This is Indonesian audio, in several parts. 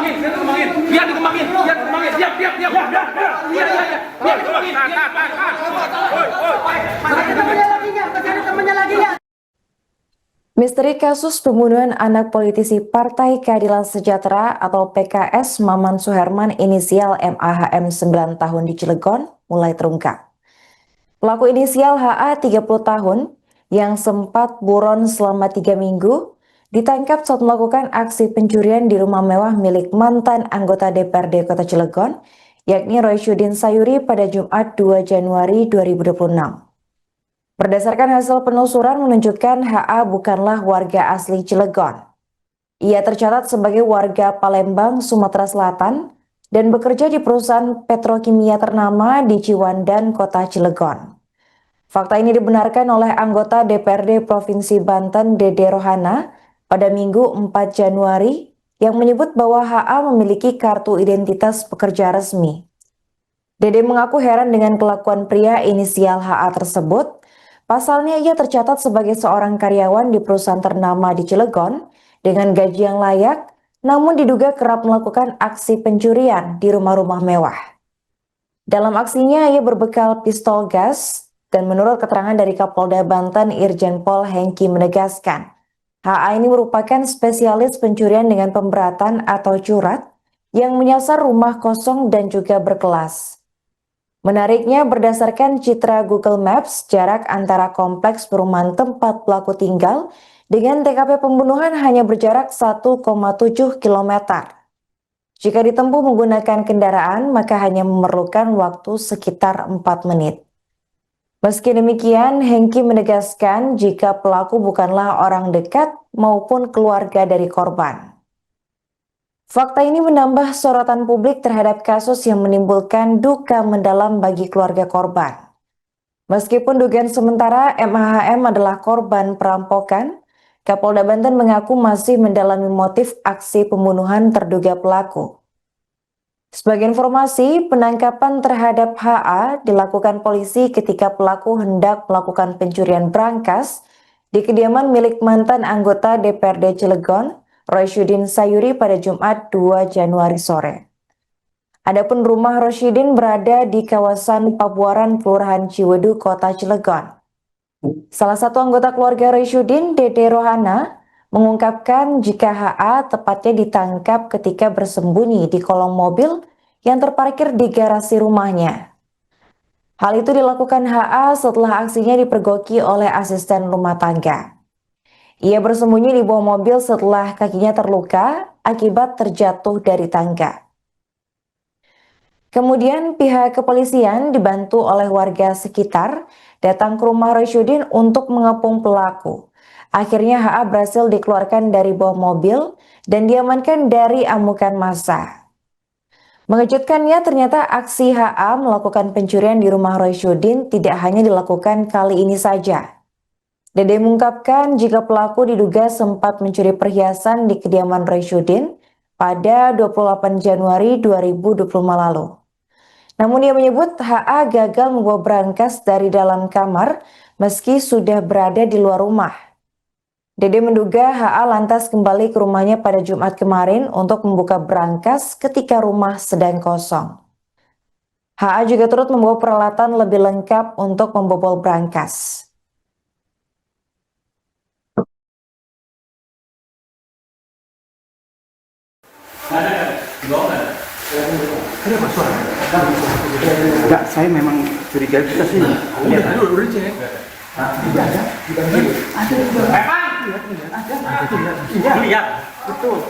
dikembangin. Biar dikembangin. Misteri kasus pembunuhan anak politisi Partai Keadilan Sejahtera atau PKS Maman Suherman inisial MAHM 9 tahun di Cilegon mulai terungkap. Pelaku inisial HA 30 tahun yang sempat buron selama 3 minggu ditangkap saat melakukan aksi pencurian di rumah mewah milik mantan anggota DPRD Kota Cilegon, yakni Roysyudin Sayuri pada Jumat 2 Januari 2026. Berdasarkan hasil penelusuran menunjukkan HA bukanlah warga asli Cilegon. Ia tercatat sebagai warga Palembang, Sumatera Selatan dan bekerja di perusahaan petrokimia ternama di Ciwandan, Kota Cilegon. Fakta ini dibenarkan oleh anggota DPRD Provinsi Banten Dede Rohana pada Minggu 4 Januari yang menyebut bahwa HA memiliki kartu identitas pekerja resmi. Dede mengaku heran dengan kelakuan pria inisial HA tersebut. Pasalnya ia tercatat sebagai seorang karyawan di perusahaan ternama di Cilegon dengan gaji yang layak, namun diduga kerap melakukan aksi pencurian di rumah-rumah mewah. Dalam aksinya ia berbekal pistol gas dan menurut keterangan dari Kapolda Banten Irjen Pol Hengki menegaskan, HA ini merupakan spesialis pencurian dengan pemberatan atau curat yang menyasar rumah kosong dan juga berkelas. Menariknya, berdasarkan citra Google Maps, jarak antara kompleks perumahan tempat pelaku tinggal dengan TKP pembunuhan hanya berjarak 1,7 km. Jika ditempuh menggunakan kendaraan, maka hanya memerlukan waktu sekitar 4 menit. Meski demikian, Hengki menegaskan jika pelaku bukanlah orang dekat maupun keluarga dari korban. Fakta ini menambah sorotan publik terhadap kasus yang menimbulkan duka mendalam bagi keluarga korban. Meskipun dugaan sementara MAHM adalah korban perampokan, Kapolda Banten mengaku masih mendalami motif aksi pembunuhan terduga pelaku. Sebagai informasi, penangkapan terhadap HA dilakukan polisi ketika pelaku hendak melakukan pencurian brankas di kediaman milik mantan anggota DPRD Cilegon, Roysyudin Sayuri pada Jumat 2 Januari sore. Adapun rumah Roysyudin berada di kawasan Pabuaran, Kelurahan Ciwidey, Kota Cilegon. Salah satu anggota keluarga Roysyudin, Dede Rohana, mengungkapkan jika HA tepatnya ditangkap ketika bersembunyi di kolong mobil yang terparkir di garasi rumahnya. Hal itu dilakukan HA setelah aksinya dipergoki oleh asisten rumah tangga. Ia bersembunyi di bawah mobil setelah kakinya terluka akibat terjatuh dari tangga. Kemudian pihak kepolisian dibantu oleh warga sekitar datang ke rumah Roysyudin untuk mengepung pelaku. Akhirnya HA berhasil dikeluarkan dari bawah mobil dan diamankan dari amukan massa. Mengejutkannya ternyata aksi HA melakukan pencurian di rumah Roysyudin tidak hanya dilakukan kali ini saja. Dede mengungkapkan jika pelaku diduga sempat mencuri perhiasan di kediaman Roysyudin pada 28 Januari 2025 lalu. Namun ia menyebut HA gagal membawa brankas dari dalam kamar meski sudah berada di luar rumah. Dede menduga HA lantas kembali ke rumahnya pada Jumat kemarin untuk membuka brankas ketika rumah sedang kosong. HA juga turut membawa peralatan lebih lengkap untuk membobol brankas. Ada apa suara? Enggak, saya memang curiga kita sih. Lihat dulu, udah cek. Tidak ada. Ada. Iya, lihat. Betul.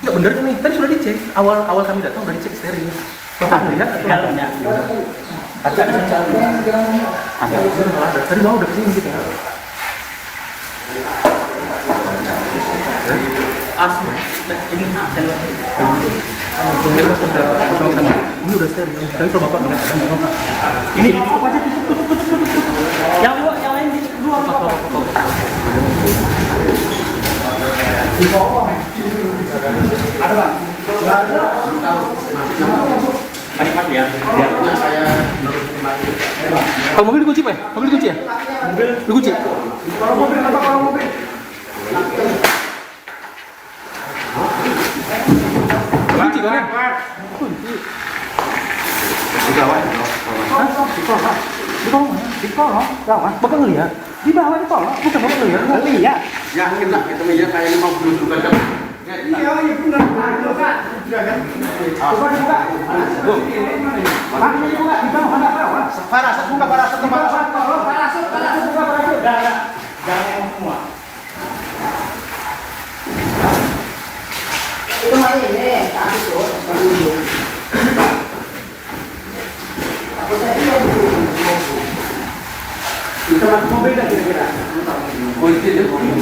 Ya bener nih, tadi sudah dicek. Awal kami datang sudah dicek steril. Bapak lihat atau dalamnya? Ada. Tadi mau udah kesini gitu. Asma, ini ini udah steril. Tapi kalau bapak lihat ini tutup aja, tutup. Yang lain di luar. Ada bang? Ada ya? Kalau mobil dikunci pak? Mobil dikunci ya? Mobil dikunci. Kalau mobil apa? Kalau mobil? Kunci. kunci kan? Kunci. Di bawah. Hah? Di bawah. Di bawah mana? Di bawah. Bawah. Bapak ngelihat? Di bawah di bawah. Bukan bapak ngelihat. Ngelihat. Yakin lah kita melihat kayak 50 juga kan. Iya benar. Coba dibuka. Bung. Pak, dibuka di bawah ada bawah. Parasut buka parasut ke bawah. Parasut buka parasut. Jangan semua. Itu mah ini, tak itu. Aku tadi mau itu masuk mobil dah kira-kira. Kunci dia mobil.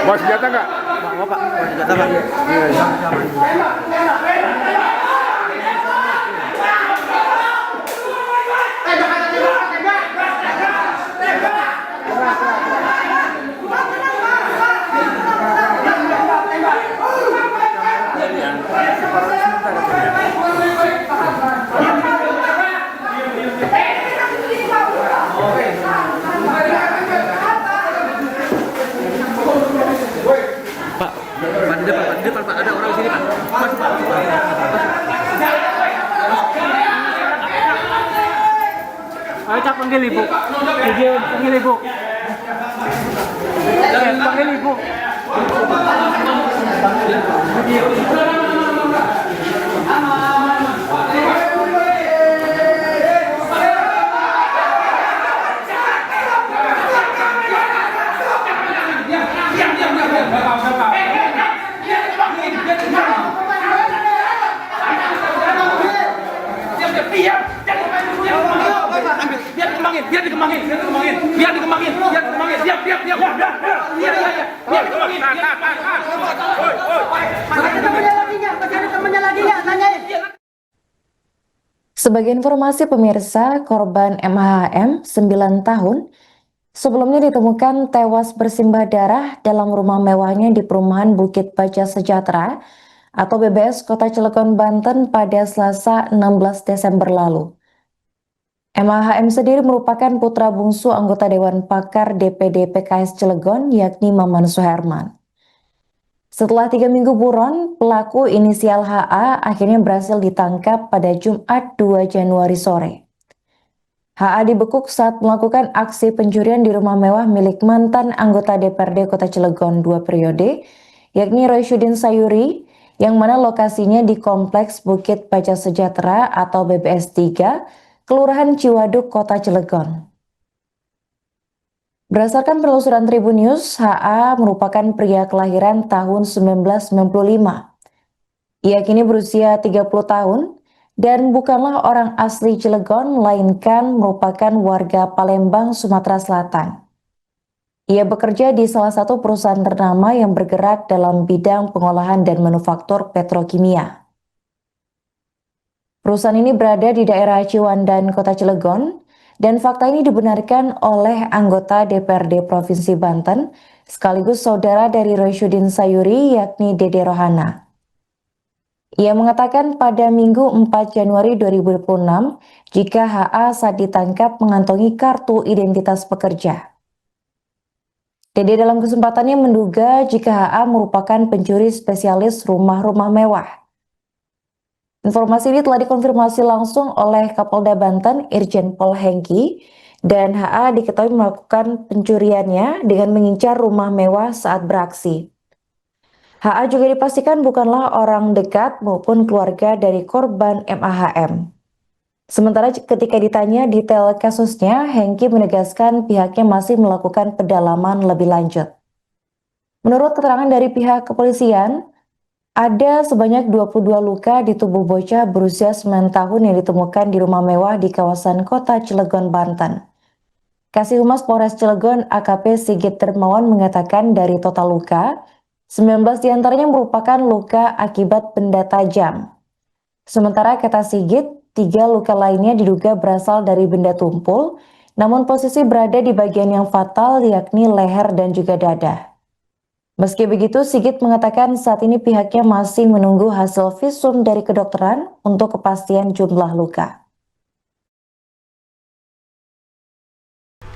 Bawa senjata nggak? Bawa Pak, bawa senjata Pak. Iya. Pak, di depan Pak, ada orang di sini Pak. Masuk Pak. Ayo Cak, panggil Ibu. Panggil Ibu. Panggil Ibu. Biar dikembangin. Sebagai informasi pemirsa, korban MHM 9 tahun sebelumnya ditemukan tewas bersimbah darah dalam rumah mewahnya di perumahan Bukit Baja Sejahtera atau BBS Kota Cilegon, Banten pada Selasa 16 Desember lalu. MHM sendiri merupakan putra bungsu anggota Dewan Pakar DPD PKS Cilegon yakni Maman Suherman. Setelah 3 minggu buron, pelaku inisial HA akhirnya berhasil ditangkap pada Jumat 2 Januari sore. HA dibekuk saat melakukan aksi pencurian di rumah mewah milik mantan anggota DPRD Kota Cilegon 2 periode, yakni Roysyudin Sayuri, yang mana lokasinya di Kompleks Bukit Baja Sejahtera atau BBS 3, Kelurahan Ciwaduk, Kota Cilegon. Berdasarkan penelusuran Tribun News, HA merupakan pria kelahiran tahun 1995. Ia kini berusia 30 tahun dan bukanlah orang asli Cilegon, melainkan merupakan warga Palembang, Sumatera Selatan. Ia bekerja di salah satu perusahaan ternama yang bergerak dalam bidang pengolahan dan manufaktur petrokimia. Perusahaan ini berada di daerah Ciwandan, Kota Cilegon, dan fakta ini dibenarkan oleh anggota DPRD Provinsi Banten, sekaligus saudara dari Roysyudin Sayuri, yakni Dede Rohana. Ia mengatakan pada Minggu 4 Januari 2026, jika HA saat ditangkap mengantongi kartu identitas pekerja. Dede dalam kesempatannya menduga jika HA merupakan pencuri spesialis rumah-rumah mewah. Informasi ini telah dikonfirmasi langsung oleh Kapolda Banten, Irjen Pol Hengki, dan HA diketahui melakukan pencuriannya dengan mengincar rumah mewah saat beraksi. HA juga dipastikan bukanlah orang dekat maupun keluarga dari korban MAHM. Sementara ketika ditanya detail kasusnya, Hengki menegaskan pihaknya masih melakukan pendalaman lebih lanjut. Menurut keterangan dari pihak kepolisian, ada sebanyak 22 luka di tubuh bocah berusia 9 tahun yang ditemukan di rumah mewah di kawasan Kota Cilegon, Banten. Kasih Humas Polres Cilegon AKP Sigit Dermawan mengatakan dari total luka, 19 diantaranya merupakan luka akibat benda tajam. Sementara kata Sigit, 3 luka lainnya diduga berasal dari benda tumpul, namun posisi berada di bagian yang fatal yakni leher dan juga dada. Meski begitu, Sigit mengatakan saat ini pihaknya masih menunggu hasil visum dari kedokteran untuk kepastian jumlah luka.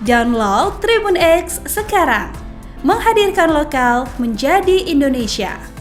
Download Tribun X sekarang, menghadirkan lokal menjadi Indonesia.